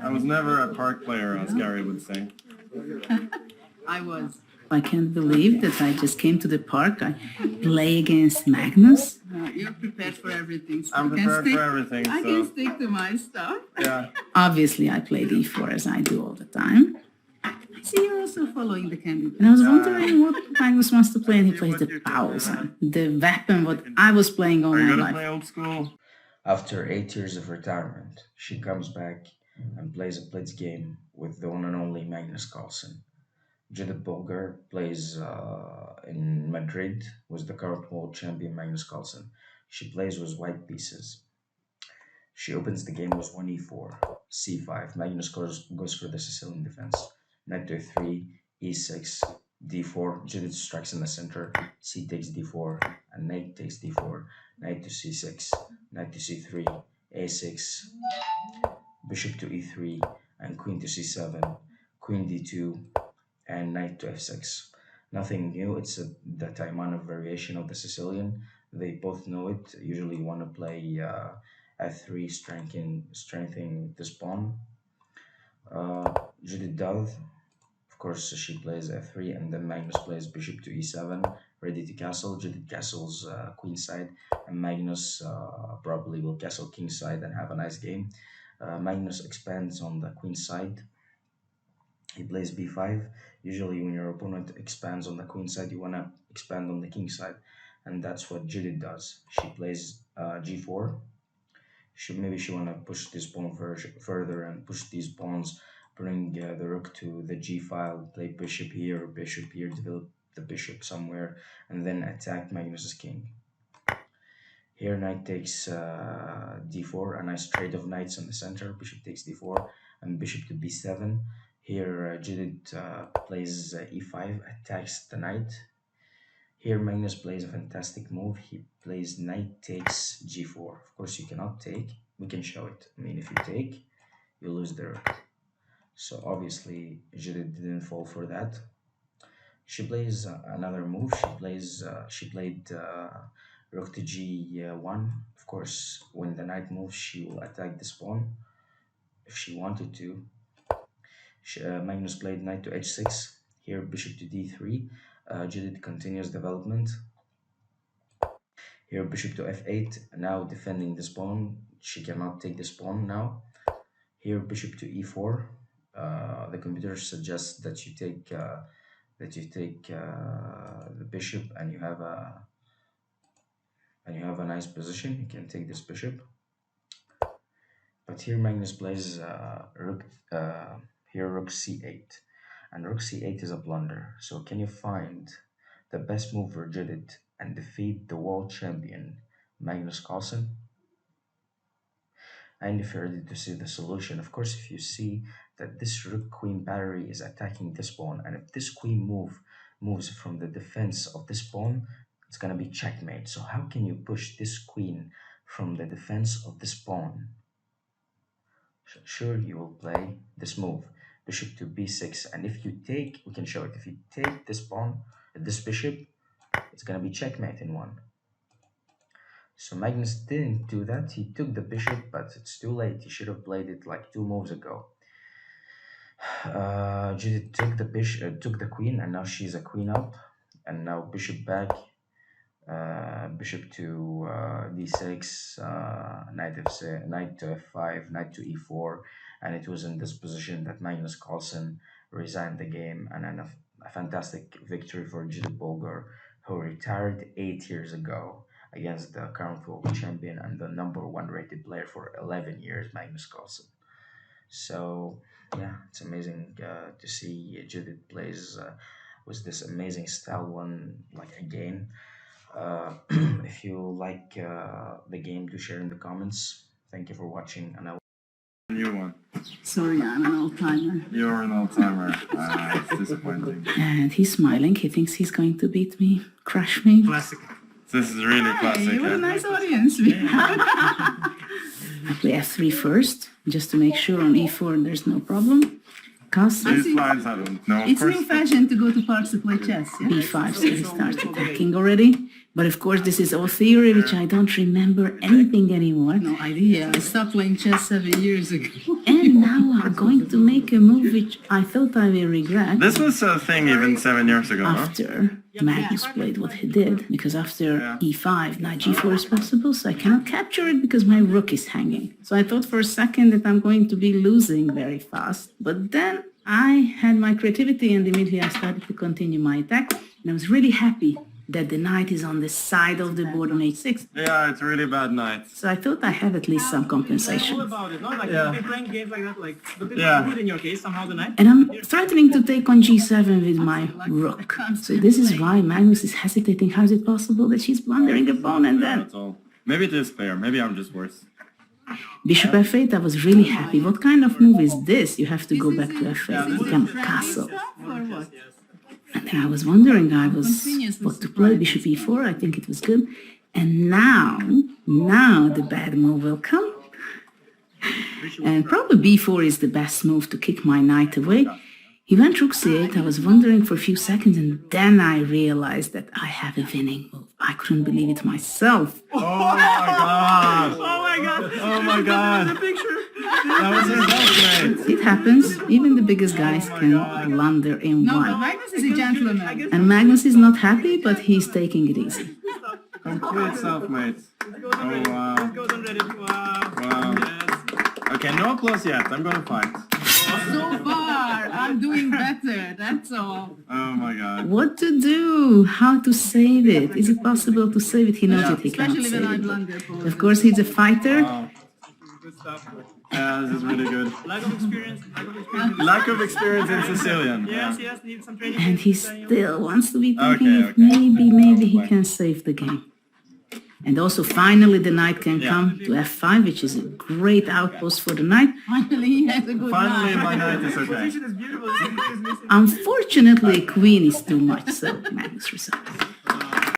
I was never a park player, as Gary would say. I was. I can't believe that I just came to the park. I play against Magnus. You're prepared for everything. So I'm prepared for everything, I so... can stick to my stuff. Yeah. Obviously, I play d4 as I do all the time. I see you're also following the candidate. And I was wondering what Magnus wants to play, and he plays the polger, the weapon what I was playing all Are you my gonna life. play old school? After 8 years of retirement, she comes back and plays a blitz game with the one and only Magnus Carlsrn. Judit Polger plays in Madrid with the current world champion Magnus Carlsrn. She plays with white pieces. She opens the game with 1e4, c5. Magnus goes for the Sicilian defense. Knight to f3, e6, d4. Judit strikes in the center. C takes d4, and knight takes d4. Knight to c6, knight to c3, a6, bishop to e3, and queen to c7, queen d2, and knight to f6. Nothing new, it's the Taimano variation of the Sicilian. They both know it. Usually want to play f3, strengthening this pawn. Judit does. Of course, she plays f3, and then Magnus plays bishop to e7, ready to castle. Judit castles queenside, and Magnus probably will castle kingside and have a nice game. Magnus expands on the queen side. He plays b5. Usually when your opponent expands on the queen side, you want to expand on the king side, and that's what Judit does. She plays g4. Maybe she want to push this pawn further and push these pawns, bring the rook to the g file, play bishop here, develop the bishop somewhere, and then attack Magnus's king. Here knight takes d4, a nice trade of knights in the center. Bishop takes d4, and bishop to b7. Here Judit plays e5, attacks the knight. Here Magnus plays a fantastic move. He plays knight takes g4. Of course you cannot take. We can show it. I mean, if you take, you lose the rook. So obviously Judit didn't fall for that. She plays another move. She played rook to g1. Of course, when the knight moves, she will attack this pawn if she wanted to. Magnus played knight to h6. Here bishop to d3. Judit continues development. Here bishop to f8. Now defending this pawn. She cannot take this pawn now. Here bishop to e4. The computer suggests that you take the bishop, and you have a nice position. You can take this bishop. But here Magnus plays rook c8, and rook c8 is a blunder. So can you find the best move for Judit and defeat the world champion Magnus Carlsrn? And if you're ready to see the solution, of course, if you see that this rook queen battery is attacking this pawn, and if this queen moves from the defense of this pawn, it's gonna be checkmate. So how can you push this queen from the defense of this pawn? Sure, you will play this move, bishop to b6, and if you take, we can show it, if you take this pawn, this bishop, it's gonna be checkmate in one. So Magnus didn't do that. He took the bishop, but it's too late. He should have played it like 2 moves ago. Judit took the bishop, took the queen, and now she's a queen up, and now bishop back, bishop to d6, knight to f5, knight to e4, and it was in this position that Magnus Carlsrn resigned the game, and then a fantastic victory for Judit Polger, who retired 8 years ago against the current world champion and the #1 rated player for 11 years, Magnus Carlsrn. So yeah, it's amazing to see Judit plays with this amazing style one like again. If you like the game, do share in the comments. Thank you for watching, and I will New one. Sorry, I'm an old-timer. You're an old-timer. It's disappointing. And he's smiling. He thinks he's going to beat me, crush me. Classic. This is really classic. Hey, what a nice audience we have. I play f3 first, just to make sure on e4 there's no problem. Castle. These lines, I don't know. It's new fashion to go to parks to play chess. Yeah? b5, so he starts attacking already. But of course, this is all theory, which I don't remember anything anymore. No idea. I stopped playing chess 7 years ago. And now I'm going to make a move which I thought I will regret This was a thing even 7 years ago, no? after Magnus played what he did. Because after e5, knight g4 is possible, so I cannot capture it because my rook is hanging. So I thought for a second that I'm going to be losing very fast. But then I had my creativity and immediately I started to continue my attack. And I was really happy that the knight is on the side of the board on h6. Yeah, it's a really bad night. So I thought I had at least some All compensation. about it, no? Like Yeah. you've been playing games like that, like but it's Yeah. good in your case somehow tonight. And I'm threatening to take on g7 with my rook. So this is why Magnus is hesitating. How is it possible that she's blundering a pawn and then That's all. Maybe it is fair. Maybe I'm just worse. bishop f8? I was really happy. What kind of move is this? You have to go back to f8 to become a castle. Or what? And then I was wondering, what to play, bishop e4, I think it was good. And now the bad move will come. And probably b4 is the best move to kick my knight away. He went rook c8, I was wondering for a few seconds, and then I realized that I have a winning move. I couldn't believe it myself. Oh my god! Oh my god! Oh my god! The picture! That was his helpmate! It happens, even the biggest guys can blunder in No, but one. Magnus is a gentleman. And Magnus is not happy, but he's taking it easy. Complete self-mate. Oh wow. Goes on Reddit. Wow. Wow. Yes. Okay, no applause yet. I'm gonna fight. So far, I'm doing better. That's all. Oh my god. What to do? How to save it? Is it possible to save it? He knows that he cannot Especially when I save it. blunder. Paul. Of course, he's a fighter. Wow. Good stuff. Yeah, this is really good. Lack of experience. Lack of experience in Sicilian. Yes, Yeah. yes, need some training. And he still wants to be thinking Okay, if okay. maybe he can save the game. And also, finally, the knight can Yeah. come to f5, which is a great outpost for the knight. Finally, he has a good Finally, night. my knight is okay. Position is beautiful. It's missing. Unfortunately, queen is too much, so Magnus resigns.